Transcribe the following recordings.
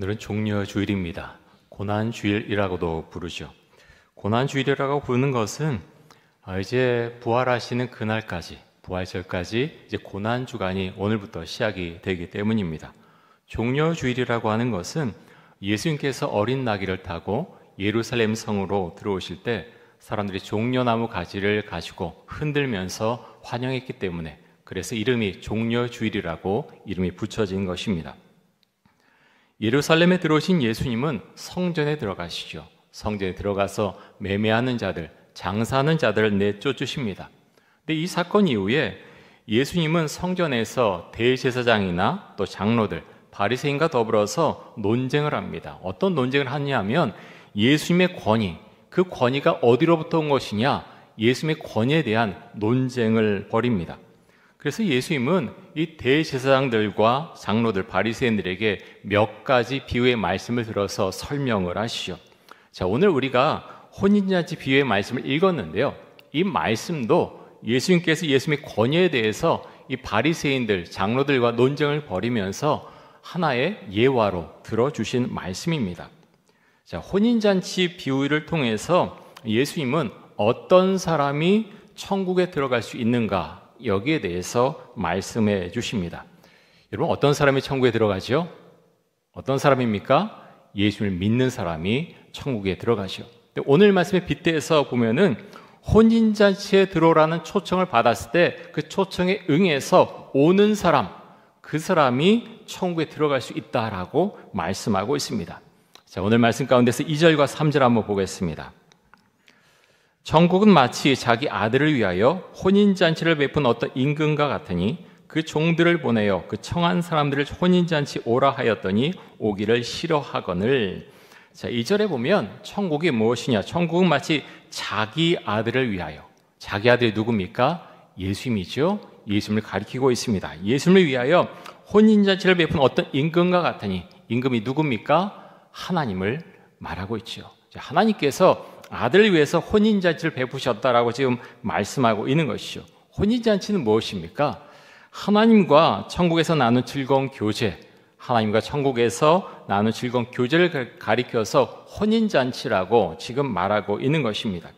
오늘은 종려주일입니다. 고난주일이라고도 부르죠. 고난주일이라고 부르는 것은 이제 부활하시는 그날까지, 부활절까지 이제 고난주간이 오늘부터 시작이 되기 때문입니다. 종려주일이라고 하는 것은 예수님께서 어린 나귀를 타고 예루살렘 성으로 들어오실 때 사람들이 종려나무 가지를 가지고 흔들면서 환영했기 때문에, 그래서 이름이 종려주일이라고 이름이 붙여진 것입니다. 예루살렘에 들어오신 예수님은 성전에 들어가시죠. 성전에 들어가서 매매하는 자들, 장사하는 자들을 내쫓으십니다. 근데 이 사건 이후에 예수님은 성전에서 대제사장이나 또 장로들, 바리새인과 더불어서 논쟁을 합니다. 어떤 논쟁을 하냐면 예수님의 권위, 그 권위가 어디로부터 온 것이냐, 예수님의 권위에 대한 논쟁을 벌입니다. 그래서 예수님은 이 대제사장들과 장로들, 바리새인들에게 몇 가지 비유의 말씀을 들어서 설명을 하시죠. 자, 오늘 우리가 혼인잔치 비유의 말씀을 읽었는데요. 이 말씀도 예수님께서 예수님의 권위에 대해서 이 바리새인들, 장로들과 논쟁을 벌이면서 하나의 예화로 들어주신 말씀입니다. 자, 혼인잔치 비유를 통해서 예수님은 어떤 사람이 천국에 들어갈 수 있는가, 여기에 대해서 말씀해 주십니다. 여러분, 어떤 사람이 천국에 들어가죠? 어떤 사람입니까? 예수님을 믿는 사람이 천국에 들어가죠. 오늘 말씀에 빗대서 보면은 혼인잔치에 들어오라는 초청을 받았을 때 그 초청에 응해서 오는 사람, 그 사람이 천국에 들어갈 수 있다라고 말씀하고 있습니다. 자, 오늘 말씀 가운데서 2절과 3절 한번 보겠습니다. 천국은 마치 자기 아들을 위하여 혼인잔치를 베푼 어떤 임금과 같으니 그 종들을 보내어 그 청한 사람들을 혼인잔치 오라 하였더니 오기를 싫어하거늘. 자, 2절에 보면 천국이 무엇이냐? 천국은 마치 자기 아들을 위하여. 자기 아들이 누굽니까? 예수님이죠. 예수님을 가리키고 있습니다. 예수님을 위하여 혼인잔치를 베푼 어떤 임금과 같으니, 임금이 누굽니까? 하나님을 말하고 있죠. 하나님께서 아들을 위해서 혼인잔치를 베푸셨다라고 지금 말씀하고 있는 것이죠. 혼인잔치는 무엇입니까? 하나님과 천국에서 나눈 즐거운 교제, 하나님과 천국에서 나눈 즐거운 교제를 가리켜서 혼인잔치라고 지금 말하고 있는 것입니다.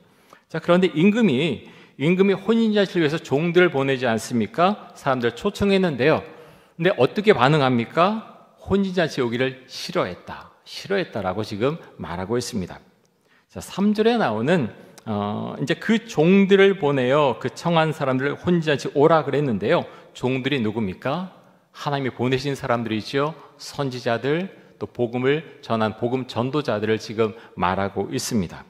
자, 그런데 임금이 혼인잔치를 위해서 종들을 보내지 않습니까? 사람들을 초청했는데요. 근데 어떻게 반응합니까? 혼인잔치 오기를 싫어했다라고 지금 말하고 있습니다. 자, 3절에 나오는 이제 그 종들을 보내어 그 청한 사람들을 혼인잔치 오라 그랬는데요. 종들이 누굽니까? 하나님이 보내신 사람들이죠. 선지자들, 또 복음을 전한 복음 전도자들을 지금 말하고 있습니다.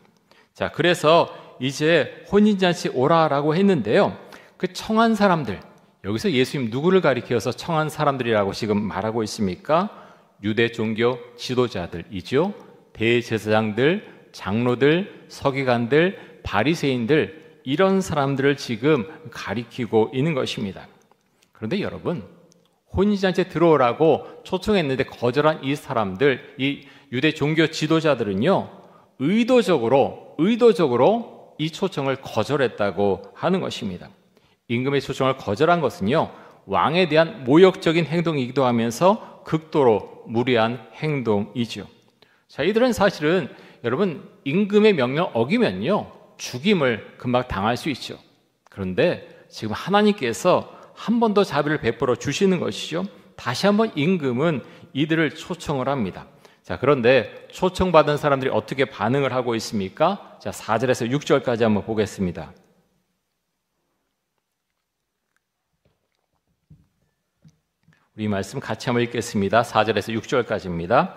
자, 그래서 이제 혼인잔치 오라라고 했는데요. 그 청한 사람들, 여기서 예수님 누구를 가리켜서 청한 사람들이라고 지금 말하고 있습니까? 유대 종교 지도자들이죠. 대제사장들, 장로들, 서기관들, 바리새인들, 이런 사람들을 지금 가리키고 있는 것입니다. 그런데 여러분, 혼인잔치에 들어오라고 초청했는데 거절한 이 사람들, 이 유대 종교 지도자들은요, 의도적으로 이 초청을 거절했다고 하는 것입니다. 임금의 초청을 거절한 것은요, 왕에 대한 모욕적인 행동이기도 하면서 극도로 무리한 행동이죠. 자, 이들은 사실은 여러분, 임금의 명령 어기면요, 죽임을 금방 당할 수 있죠. 그런데 지금 하나님께서 한 번 더 자비를 베풀어 주시는 것이죠. 다시 한번 임금은 이들을 초청을 합니다. 자, 그런데 초청받은 사람들이 어떻게 반응을 하고 있습니까? 자, 4절에서 6절까지 한번 보겠습니다. 우리 말씀 같이 한번 읽겠습니다. 4절에서 6절까지입니다.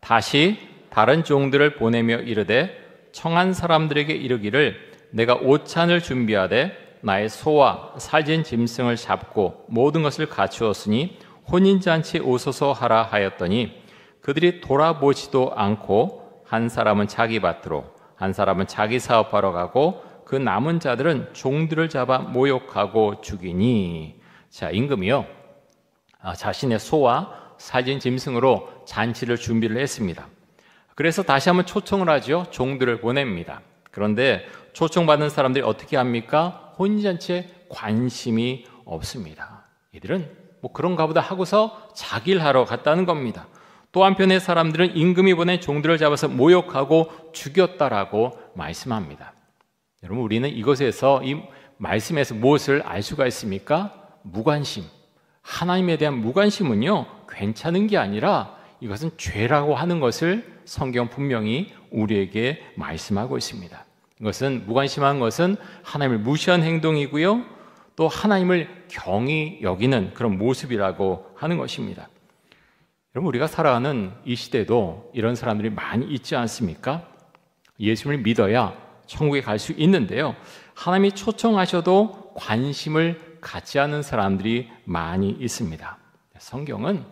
다시 다른 종들을 보내며 이르되 청한 사람들에게 이르기를 내가 오찬을 준비하되 나의 소와 살진 짐승을 잡고 모든 것을 갖추었으니 혼인잔치에 오소서 하라 하였더니 그들이 돌아보지도 않고 한 사람은 자기 밭으로 한 사람은 자기 사업하러 가고 그 남은 자들은 종들을 잡아 모욕하고 죽이니. 자, 임금이요, 자신의 소와 살진 짐승으로 잔치를 준비를 했습니다. 그래서 다시 한번 초청을 하죠. 종들을 보냅니다. 그런데 초청받은 사람들이 어떻게 합니까? 혼인잔치에 관심이 없습니다. 이들은 뭐 그런가 보다 하고서 자기를 하러 갔다는 겁니다. 또 한편의 사람들은 임금이 보낸 종들을 잡아서 모욕하고 죽였다라고 말씀합니다. 여러분, 우리는 이것에서, 이 말씀에서 무엇을 알 수가 있습니까? 무관심. 하나님에 대한 무관심은요, 괜찮은 게 아니라 이것은 죄라고 하는 것을 성경 분명히 우리에게 말씀하고 있습니다. 이것은, 무관심한 것은 하나님을 무시한 행동이고요, 또 하나님을 경히 여기는 그런 모습이라고 하는 것입니다. 여러분, 우리가 살아가는 이 시대도 이런 사람들이 많이 있지 않습니까? 예수를 믿어야 천국에 갈 수 있는데요, 하나님이 초청하셔도 관심을 갖지 않는 사람들이 많이 있습니다. 성경은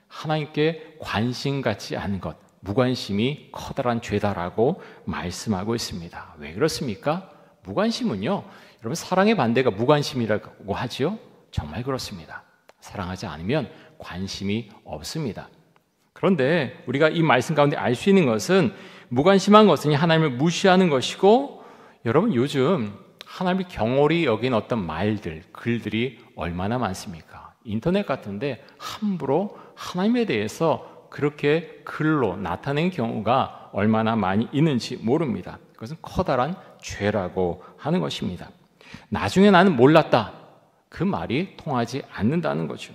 하나님께 관심 갖지 않은 것, 무관심이 커다란 죄다라고 말씀하고 있습니다. 왜 그렇습니까? 무관심은요, 여러분, 사랑의 반대가 무관심이라고 하죠? 정말 그렇습니다. 사랑하지 않으면 관심이 없습니다. 그런데 우리가 이 말씀 가운데 알 수 있는 것은, 무관심한 것은 하나님을 무시하는 것이고, 여러분, 요즘 하나님을 경홀히 여긴 어떤 말들, 글들이 얼마나 많습니까? 인터넷 같은데 함부로 하나님에 대해서 그렇게 글로 나타낸 경우가 얼마나 많이 있는지 모릅니다. 그것은 커다란 죄라고 하는 것입니다. 나중에 나는 몰랐다, 그 말이 통하지 않는다는 거죠.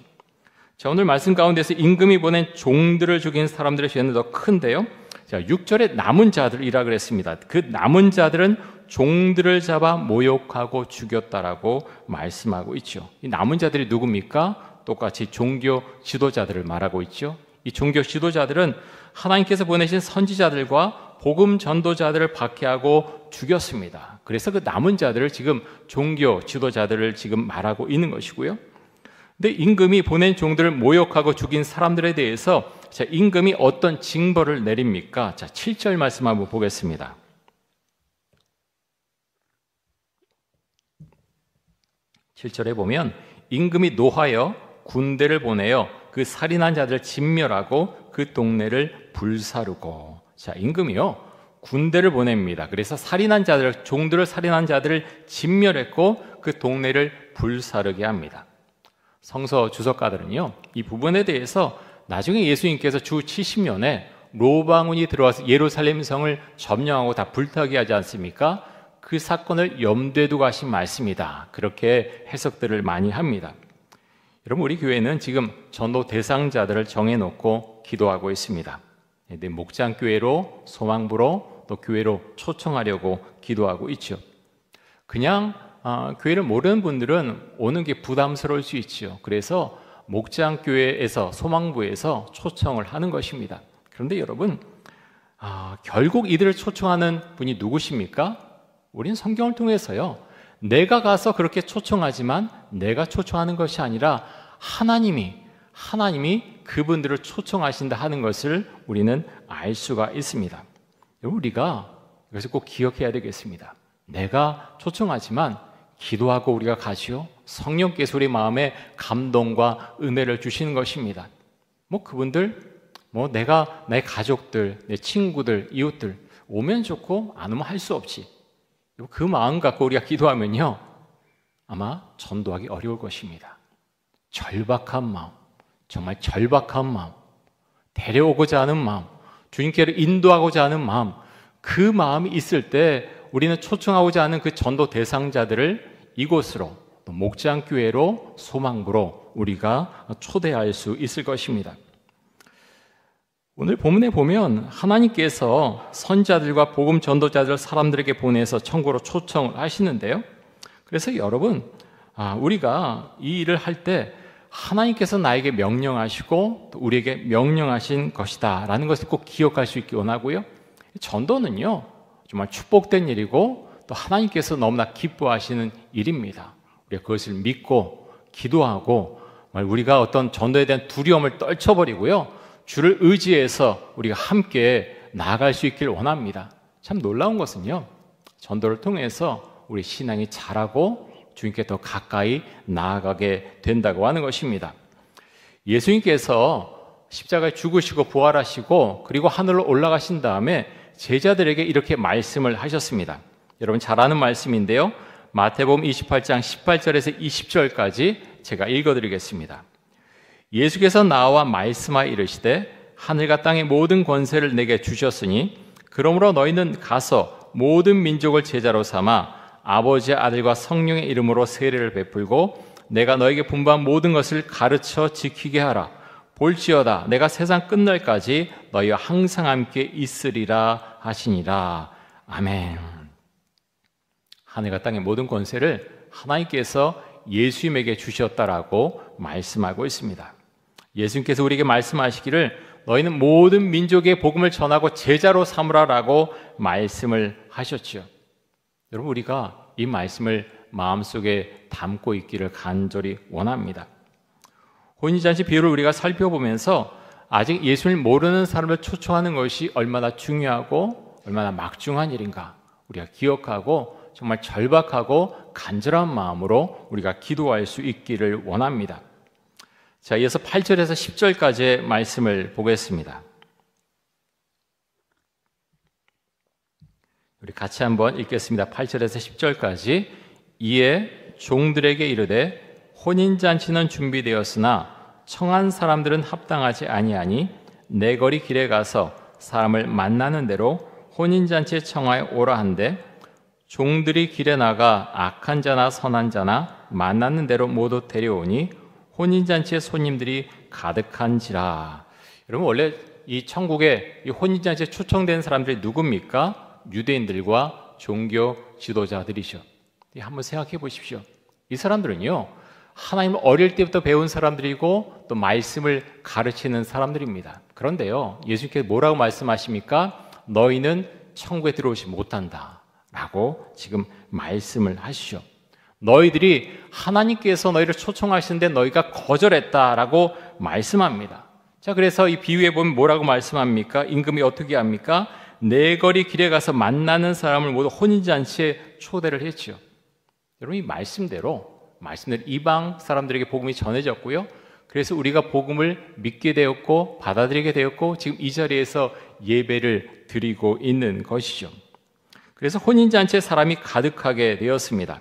자, 오늘 말씀 가운데서 임금이 보낸 종들을 죽인 사람들의 죄는 더 큰데요, 자, 6절에 남은 자들이라 그랬습니다. 그 남은 자들은 종들을 잡아 모욕하고 죽였다라고 말씀하고 있죠. 이 남은 자들이 누굽니까? 똑같이 종교 지도자들을 말하고 있죠. 이 종교 지도자들은 하나님께서 보내신 선지자들과 복음 전도자들을 박해하고 죽였습니다. 그래서 그 남은 자들을 지금 종교 지도자들을 지금 말하고 있는 것이고요. 근데 임금이 보낸 종들을 모욕하고 죽인 사람들에 대해서, 자, 임금이 어떤 징벌을 내립니까? 자, 7절 말씀 한번 보겠습니다. 7절에 보면, 임금이 노하여 군대를 보내어 그 살인한 자들을 진멸하고 그 동네를 불사르고. 자, 임금이요, 군대를 보냅니다. 그래서 살인한 자들, 종들을 살인한 자들을 진멸했고 그 동네를 불사르게 합니다. 성서 주석가들은요, 이 부분에 대해서 나중에 예수님께서 주 70년에 로방운이 들어와서 예루살렘 성을 점령하고 다 불타게 하지 않습니까? 그 사건을 염두에 두고 하신 말씀이다, 그렇게 해석들을 많이 합니다. 여러분, 우리 교회는 지금 전도 대상자들을 정해놓고 기도하고 있습니다. 목장교회로, 소망부로, 또 교회로 초청하려고 기도하고 있죠. 그냥 교회를 모르는 분들은 오는 게 부담스러울 수 있죠. 그래서 목장교회에서, 소망부에서 초청을 하는 것입니다. 그런데 여러분, 결국 이들을 초청하는 분이 누구십니까? 우리는 성경을 통해서요, 내가 가서 그렇게 초청하지만 내가 초청하는 것이 아니라 하나님이 그분들을 초청하신다 하는 것을 우리는 알 수가 있습니다. 우리가 이것을 꼭 기억해야 되겠습니다. 내가 초청하지만 기도하고 우리가 가시오, 성령께서 우리 마음에 감동과 은혜를 주시는 것입니다. 그분들, 내가, 내 가족들, 내 친구들, 이웃들 오면 좋고 안 오면 할 수 없지, 그 마음 갖고 우리가 기도하면요, 아마 전도하기 어려울 것입니다. 절박한 마음, 정말 절박한 마음, 데려오고자 하는 마음, 주님께로 인도하고자 하는 마음, 그 마음이 있을 때 우리는 초청하고자 하는 그 전도 대상자들을 이곳으로, 또 목장교회로, 소망부로 우리가 초대할 수 있을 것입니다. 오늘 본문에 보면 하나님께서 선지자들과 복음 전도자들을 사람들에게 보내서 천국으로 초청을 하시는데요, 그래서 여러분, 우리가 이 일을 할 때 하나님께서 나에게 명령하시고 또 우리에게 명령하신 것이다 라는 것을 꼭 기억할 수 있기 원하고요, 전도는요, 정말 축복된 일이고 또 하나님께서 너무나 기뻐하시는 일입니다. 우리가 그것을 믿고 기도하고, 우리가 어떤 전도에 대한 두려움을 떨쳐버리고요, 주를 의지해서 우리가 함께 나아갈 수 있길 원합니다. 참 놀라운 것은요, 전도를 통해서 우리 신앙이 자라고 주님께 더 가까이 나아가게 된다고 하는 것입니다. 예수님께서 십자가에 죽으시고 부활하시고 그리고 하늘로 올라가신 다음에 제자들에게 이렇게 말씀을 하셨습니다. 여러분 잘 아는 말씀인데요, 마태복음 28장 18절에서 20절까지 제가 읽어드리겠습니다. 예수께서 나와 말씀하여 이르시되 하늘과 땅의 모든 권세를 내게 주셨으니 그러므로 너희는 가서 모든 민족을 제자로 삼아 아버지의 아들과 성령의 이름으로 세례를 베풀고 내가 너에게 분부한 모든 것을 가르쳐 지키게 하라. 볼지어다 내가 세상 끝날까지 너희와 항상 함께 있으리라 하시니라. 아멘. 하늘과 땅의 모든 권세를 하나님께서 예수님에게 주셨다라고 말씀하고 있습니다. 예수님께서 우리에게 말씀하시기를 너희는 모든 민족의 복음을 전하고 제자로 삼으라라고 말씀을 하셨지요. 여러분, 우리가 이 말씀을 마음속에 담고 있기를 간절히 원합니다. 혼인잔치 비유를 우리가 살펴보면서 아직 예수님을 모르는 사람을 초청하는 것이 얼마나 중요하고 얼마나 막중한 일인가 우리가 기억하고 정말 절박하고 간절한 마음으로 우리가 기도할 수 있기를 원합니다. 자, 이어서 8절에서 10절까지의 말씀을 보겠습니다. 우리 같이 한번 읽겠습니다. 8절에서 10절까지. 이에 종들에게 이르되 혼인잔치는 준비되었으나 청한 사람들은 합당하지 아니하니 내 거리 길에 가서 사람을 만나는 대로 혼인잔치에 청하여 오라 한데 종들이 길에 나가 악한 자나 선한 자나 만나는 대로 모두 데려오니 혼인잔치에 손님들이 가득한지라. 여러분, 원래 이 천국에 이 혼인잔치에 초청된 사람들이 누굽니까? 유대인들과 종교 지도자들이죠. 한번 생각해 보십시오. 이 사람들은요, 하나님을 어릴 때부터 배운 사람들이고 또 말씀을 가르치는 사람들입니다. 그런데요, 예수님께서 뭐라고 말씀하십니까? 너희는 천국에 들어오지 못한다 라고 지금 말씀을 하시죠. 너희들이 하나님께서 너희를 초청하시는데 너희가 거절했다라고 말씀합니다. 자, 그래서 이 비유에 보면 뭐라고 말씀합니까? 임금이 어떻게 합니까? 내 거리 길에 가서 만나는 사람을 모두 혼인잔치에 초대를 했죠. 여러분, 이 말씀대로 이방 사람들에게 복음이 전해졌고요. 그래서 우리가 복음을 믿게 되었고 받아들이게 되었고 지금 이 자리에서 예배를 드리고 있는 것이죠. 그래서 혼인잔치에 사람이 가득하게 되었습니다.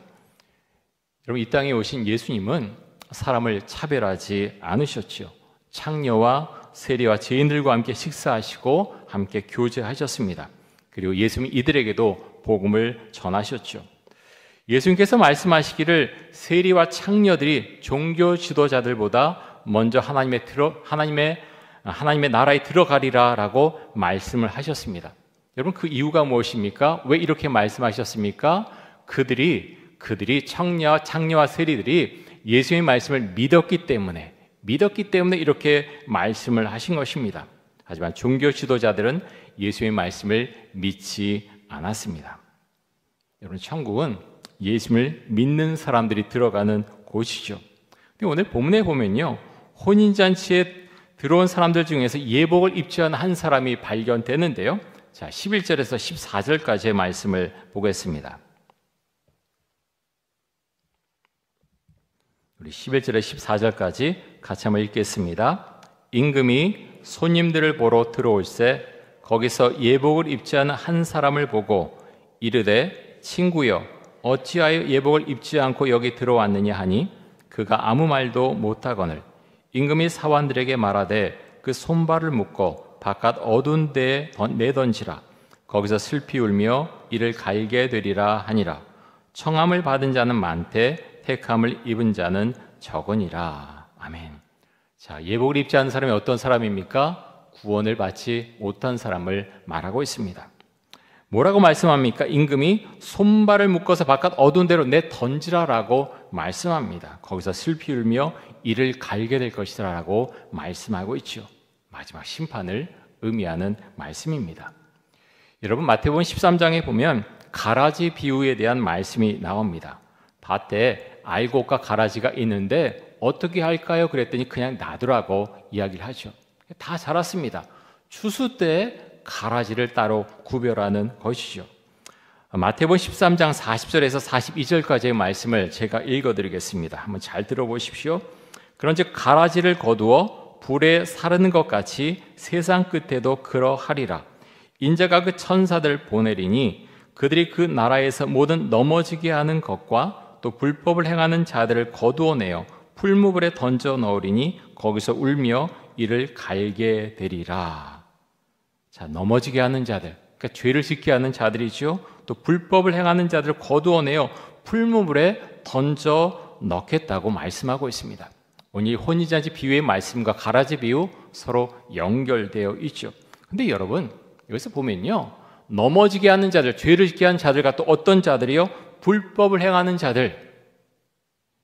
여러분, 이 땅에 오신 예수님은 사람을 차별하지 않으셨죠. 창녀와 세리와 죄인들과 함께 식사하시고 함께 교제하셨습니다. 그리고 예수님이 이들에게도 복음을 전하셨죠. 예수님께서 말씀하시기를 세리와 창녀들이 종교 지도자들보다 먼저 하나님의 나라에 들어가리라라고 말씀을 하셨습니다. 여러분, 그 이유가 무엇입니까? 왜 이렇게 말씀하셨습니까? 그들이 창녀와 세리들이 예수님의 말씀을 믿었기 때문에 이렇게 말씀을 하신 것입니다. 하지만 종교 지도자들은 예수님의 말씀을 믿지 않았습니다. 여러분, 천국은 예수님을 믿는 사람들이 들어가는 곳이죠. 오늘 본문에 보면요, 혼인잔치에 들어온 사람들 중에서 예복을 입지 않은 한 사람이 발견되는데요. 자, 11절에서 14절까지의 말씀을 보겠습니다. 우리 11절에 14절까지 같이 한번 읽겠습니다. 임금이 손님들을 보러 들어올새 거기서 예복을 입지 않은 한 사람을 보고 이르되 친구여 어찌하여 예복을 입지 않고 여기 들어왔느냐 하니 그가 아무 말도 못하거늘 임금이 사환들에게 말하되 그 손발을 묶어 바깥 어두운 데에 내던지라. 거기서 슬피 울며 이를 갈게 되리라 하니라. 청함을 받은 자는 많되 택함을 입은 자는 적으니라. 아멘. 자, 예복을 입지 않은 사람이 어떤 사람입니까? 구원을 받지 못한 사람을 말하고 있습니다. 뭐라고 말씀합니까? 임금이 손발을 묶어서 바깥 어두운 데로 내던지라라고 말씀합니다. 거기서 슬피 울며 이를 갈게 될 것이라라고 말씀하고 있죠. 마지막 심판을 의미하는 말씀입니다. 여러분, 마태복음 13장에 보면 가라지 비유에 대한 말씀이 나옵니다. 밭에 알곡과 가라지가 있는데 어떻게 할까요? 그랬더니 그냥 놔두라고 이야기를 하죠. 다 자랐습니다. 추수 때 가라지를 따로 구별하는 것이죠. 마태복음 13장 40절에서 42절까지의 말씀을 제가 읽어드리겠습니다. 한번 잘 들어보십시오. 그런즉 가라지를 거두어 불에 사르는 것 같이 세상 끝에도 그러하리라. 인자가 그 천사들 보내리니 그들이 그 나라에서 모든 넘어지게 하는 것과 또 불법을 행하는 자들을 거두어내어 풀무불에 던져 넣으리니 거기서 울며 이를 갈게 되리라. 자, 넘어지게 하는 자들, 그러니까 죄를 짓게 하는 자들이죠. 또 불법을 행하는 자들을 거두어내어 풀무불에 던져 넣겠다고 말씀하고 있습니다. 오늘 혼인잔치 비유의 말씀과 가라지 비유 서로 연결되어 있죠. 근데 여러분, 여기서 보면요, 넘어지게 하는 자들, 죄를 짓게 하는 자들과 또 어떤 자들이요? 불법을 행하는 자들.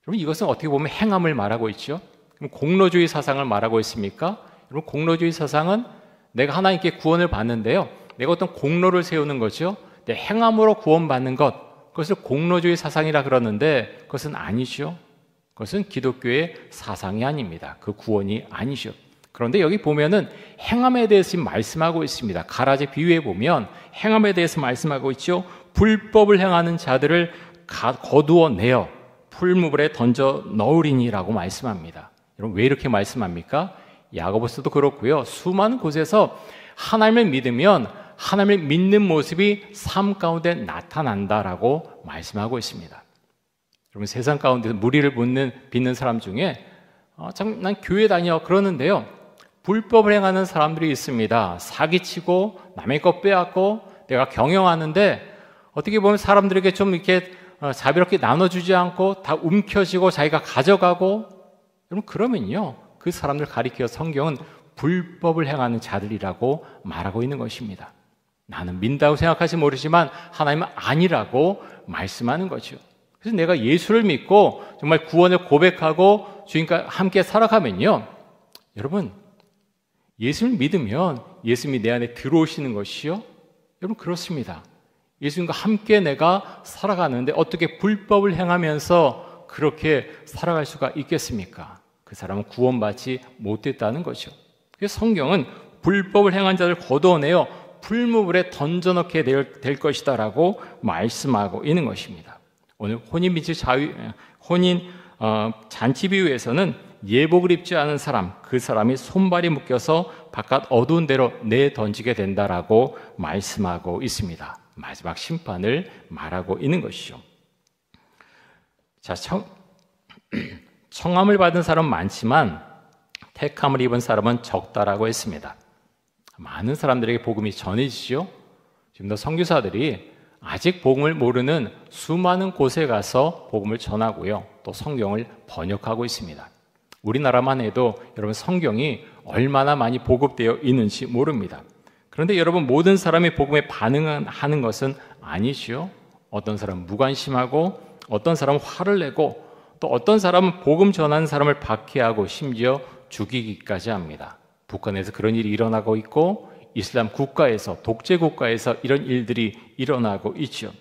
여러분, 이것은 어떻게 보면 행함을 말하고 있죠. 그럼 공로주의 사상을 말하고 있습니까? 여러분, 공로주의 사상은 내가 하나님께 구원을 받는데요, 내가 어떤 공로를 세우는 거죠. 내 행함으로 구원받는 것, 그것을 공로주의 사상이라 그러는데 그것은 아니죠. 그것은 기독교의 사상이 아닙니다. 그 구원이 아니죠. 그런데 여기 보면은 행함에 대해서 지금 말씀하고 있습니다. 가라지 비유에 보면 행함에 대해서 말씀하고 있죠. 불법을 행하는 자들을 거두어내어 풀무불에 던져 넣으리니라고 말씀합니다. 여러분, 왜 이렇게 말씀합니까? 야고보서도 그렇고요. 수많은 곳에서 하나님을 믿으면 하나님을 믿는 모습이 삶 가운데 나타난다라고 말씀하고 있습니다. 여러분, 세상 가운데서 무리를 빚는 사람 중에 참 난 교회 다녀 그러는데요, 불법을 행하는 사람들이 있습니다. 사기치고 남의 것 빼앗고 내가 경영하는데 어떻게 보면 사람들에게 좀 이렇게 자비롭게 나눠주지 않고 다 움켜쥐고 자기가 가져가고, 여러분, 그러면요, 그 사람들 가리켜 성경은 불법을 행하는 자들이라고 말하고 있는 것입니다. 나는 믿는다고 생각할지 모르지만 하나님은 아니라고 말씀하는 거죠. 그래서 내가 예수를 믿고 정말 구원을 고백하고 주님과 함께 살아가면요, 여러분, 예수를 믿으면 예수님이 내 안에 들어오시는 것이요, 여러분, 그렇습니다. 예수님과 함께 내가 살아가는데 어떻게 불법을 행하면서 그렇게 살아갈 수가 있겠습니까? 그 사람은 구원받지 못했다는 거죠. 그래서 성경은 불법을 행한 자를 거두어내어 풀무불에 던져넣게 될 것이다라고 말씀하고 있는 것입니다. 오늘 혼인 잔치 비유에서는 예복을 입지 않은 사람, 그 사람이 손발이 묶여서 바깥 어두운 데로 내던지게 된다라고 말씀하고 있습니다. 마지막 심판을 말하고 있는 것이죠. 자, 청함을 받은 사람은 많지만 택함을 입은 사람은 적다라고 했습니다. 많은 사람들에게 복음이 전해지죠. 지금도 선교사들이 아직 복음을 모르는 수많은 곳에 가서 복음을 전하고요, 또 성경을 번역하고 있습니다. 우리나라만 해도 여러분, 성경이 얼마나 많이 보급되어 있는지 모릅니다. 그런데 여러분, 모든 사람이 복음에 반응하는 것은 아니지요. 어떤 사람은 무관심하고 어떤 사람은 화를 내고 또 어떤 사람은 복음 전하는 사람을 박해하고 심지어 죽이기까지 합니다. 북한에서 그런 일이 일어나고 있고 이슬람 국가에서, 독재 국가에서 이런 일들이 일어나고 있죠.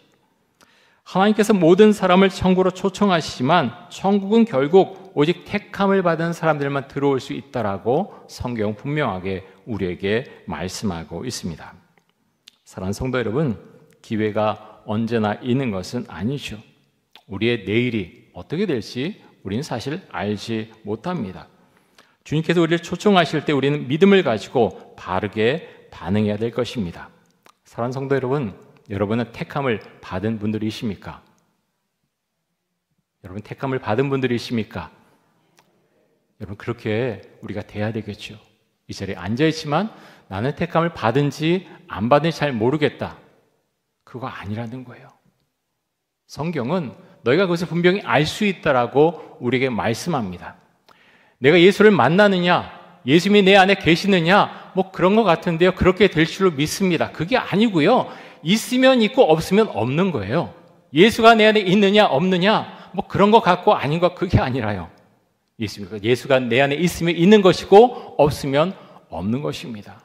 하나님께서 모든 사람을 천국으로 초청하시지만 천국은 결국 오직 택함을 받은 사람들만 들어올 수 있다라고 성경 분명하게 우리에게 말씀하고 있습니다. 사랑하는 성도 여러분, 기회가 언제나 있는 것은 아니죠. 우리의 내일이 어떻게 될지 우리는 사실 알지 못합니다. 주님께서 우리를 초청하실 때 우리는 믿음을 가지고 바르게 반응해야 될 것입니다. 사랑하는 성도 여러분, 여러분은 택함을 받은 분들이십니까? 여러분, 택함을 받은 분들이십니까? 여러분, 그렇게 우리가 돼야 되겠죠. 이 자리에 앉아있지만 나는 택함을 받은지 안 받은지 잘 모르겠다, 그거 아니라는 거예요. 성경은 너희가 그것을 분명히 알 수 있다라고 우리에게 말씀합니다. 내가 예수를 만나느냐, 예수님이 내 안에 계시느냐, 뭐 그런 것 같은데요, 그렇게 될 줄로 믿습니다. 그게 아니고요, 있으면 있고 없으면 없는 거예요. 예수가 내 안에 있느냐 없느냐, 뭐 그런 것 같고 아닌 것, 그게 아니라요. 예수가 내 안에 있으면 있는 것이고 없으면 없는 것입니다.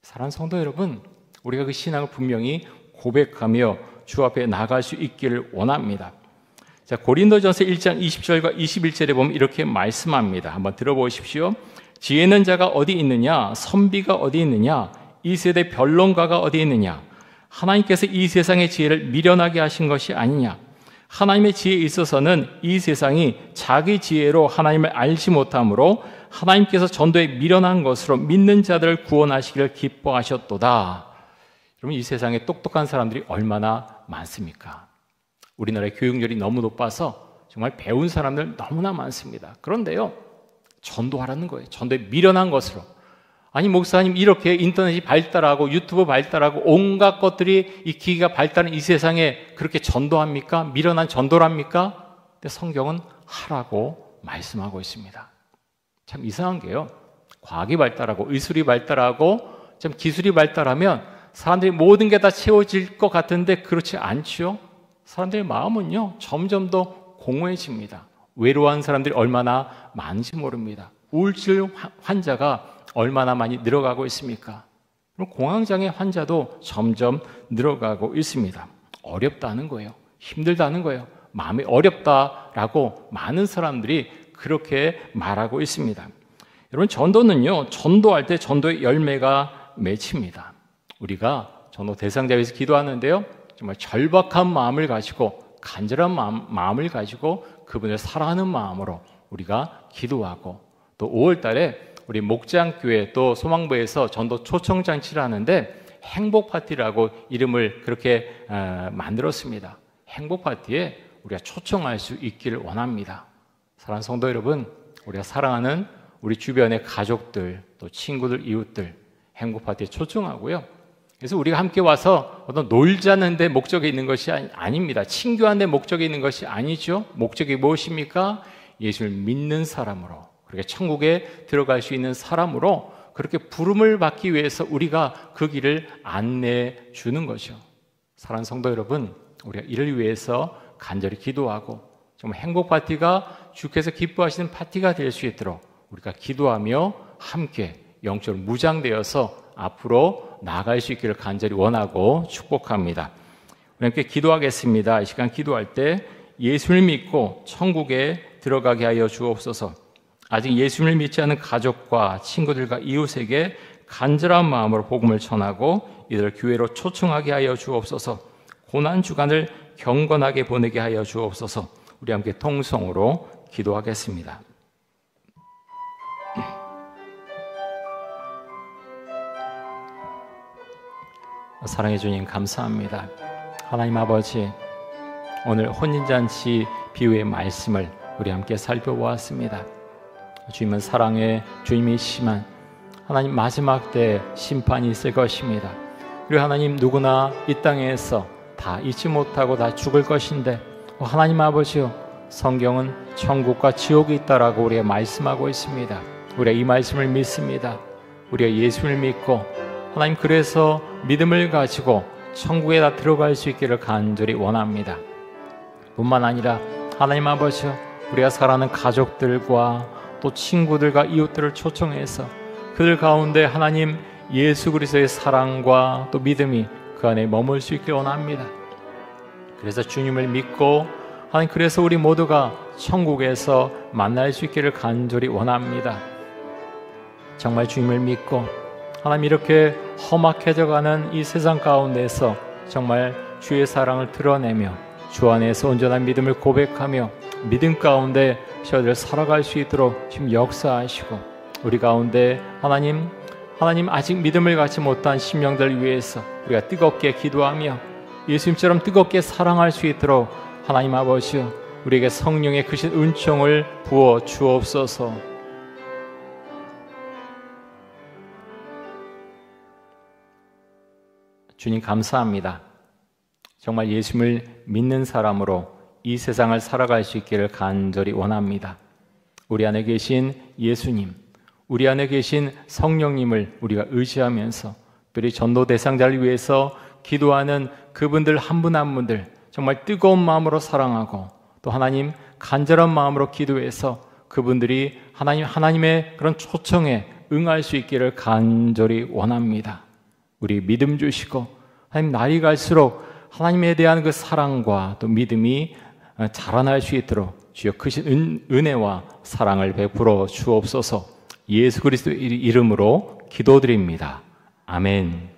사랑하는 성도 여러분, 우리가 그 신앙을 분명히 고백하며 주 앞에 나갈 수 있기를 원합니다. 자, 고린도전서 1장 20절과 21절에 보면 이렇게 말씀합니다. 한번 들어보십시오. 지혜 있는 자가 어디 있느냐, 선비가 어디 있느냐, 이 세대 변론가가 어디 있느냐. 하나님께서 이 세상의 지혜를 미련하게 하신 것이 아니냐. 하나님의 지혜에 있어서는 이 세상이 자기 지혜로 하나님을 알지 못하므로 하나님께서 전도에 미련한 것으로 믿는 자들을 구원하시기를 기뻐하셨도다. 여러분, 이 세상에 똑똑한 사람들이 얼마나 많습니까? 우리나라의 교육열이 너무 높아서 정말 배운 사람들 너무나 많습니다. 그런데요, 전도하라는 거예요. 전도에 미련한 것으로. 아니 목사님, 이렇게 인터넷이 발달하고 유튜브 발달하고 온갖 것들이, 이 기기가 발달한 이 세상에 그렇게 전도합니까? 미련한 전도랍니까? 근데 성경은 하라고 말씀하고 있습니다. 참 이상한 게요, 과학이 발달하고 의술이 발달하고 참 기술이 발달하면 사람들이 모든 게 다 채워질 것 같은데 그렇지 않지요. 사람들의 마음은요 점점 더 공허해집니다. 외로워하는 사람들이 얼마나 많은지 모릅니다. 우울증 환자가 얼마나 많이 늘어가고 있습니까? 그럼 공황장애 환자도 점점 늘어가고 있습니다. 어렵다는 거예요. 힘들다는 거예요. 마음이 어렵다라고 많은 사람들이 그렇게 말하고 있습니다. 여러분, 전도는요, 전도할 때 전도의 열매가 맺힙니다. 우리가 전도 대상자 위해서 기도하는데요, 정말 절박한 마음을 가지고, 간절한 마음을 가지고 그분을 사랑하는 마음으로 우리가 기도하고, 또 5월 달에 우리 목장교회 또 소망부에서 전도 초청장치를 하는데 행복파티라고 이름을 그렇게 만들었습니다. 행복파티에 우리가 초청할 수 있기를 원합니다. 사랑하는 성도 여러분, 우리가 사랑하는 우리 주변의 가족들, 또 친구들, 이웃들 행복파티에 초청하고요. 그래서 우리가 함께 와서 어떤 놀자는 데 목적이 있는 것이 아닙니다. 친교하는 데 목적이 있는 것이 아니죠. 목적이 무엇입니까? 예수를 믿는 사람으로, 그렇게 천국에 들어갈 수 있는 사람으로 그렇게 부름을 받기 위해서 우리가 그 길을 안내해 주는 거죠. 사랑하는 성도 여러분, 우리가 이를 위해서 간절히 기도하고 정말 행복 파티가 주께서 기뻐하시는 파티가 될 수 있도록 우리가 기도하며 함께 영적으로 무장되어서 앞으로 나아갈 수 있기를 간절히 원하고 축복합니다. 우리 함께 기도하겠습니다. 이 시간 기도할 때 예수를 믿고 천국에 들어가게 하여 주옵소서. 아직 예수를 믿지 않은 가족과 친구들과 이웃에게 간절한 마음으로 복음을 전하고 이들을 교회로 초청하게 하여 주옵소서. 고난 주간을 경건하게 보내게 하여 주옵소서. 우리 함께 통성으로 기도하겠습니다. 사랑해 주님 감사합니다. 하나님 아버지, 오늘 혼인잔치 비유의 말씀을 우리 함께 살펴보았습니다. 주님은 사랑해, 주님이 심한 하나님 마지막 때 심판이 있을 것입니다. 그리고 하나님 누구나 이 땅에서 다 잊지 못하고 다 죽을 것인데 하나님 아버지요, 성경은 천국과 지옥이 있다라고 우리가 말씀하고 있습니다. 우리가 이 말씀을 믿습니다. 우리가 예수를 믿고 하나님 그래서 믿음을 가지고 천국에 다 들어갈 수 있기를 간절히 원합니다. 뿐만 아니라 하나님 아버지요, 우리가 사랑하는 가족들과 또 친구들과 이웃들을 초청해서 그들 가운데 하나님 예수 그리스도의 사랑과 또 믿음이 그 안에 머물 수 있길 원합니다. 그래서 주님을 믿고 하나님 그래서 우리 모두가 천국에서 만날 수 있기를 간절히 원합니다. 정말 주님을 믿고 하나님 이렇게 험악해져가는 이 세상 가운데서 정말 주의 사랑을 드러내며 주 안에서 온전한 믿음을 고백하며 믿음 가운데 저희들 살아갈 수 있도록 지금 역사하시고 우리 가운데 하나님 아직 믿음을 갖지 못한 심령들 위해서 우리가 뜨겁게 기도하며 예수님처럼 뜨겁게 사랑할 수 있도록 하나님 아버지요, 우리에게 성령의 크신 은총을 부어 주옵소서. 주님 감사합니다. 정말 예수님을 믿는 사람으로 이 세상을 살아갈 수 있기를 간절히 원합니다. 우리 안에 계신 예수님, 우리 안에 계신 성령님을 우리가 의지하면서 특별히 전도 대상자를 위해서 기도하는 그분들 한 분 한 분들 정말 뜨거운 마음으로 사랑하고 또 하나님 간절한 마음으로 기도해서 그분들이 하나님의 그런 초청에 응할 수 있기를 간절히 원합니다. 우리 믿음 주시고 하나님 날이 갈수록 하나님에 대한 그 사랑과 또 믿음이 자라날 수 있도록 주여 크신 은혜와 사랑을 베풀어 주옵소서. 예수 그리스도의 이름으로 기도드립니다. 아멘.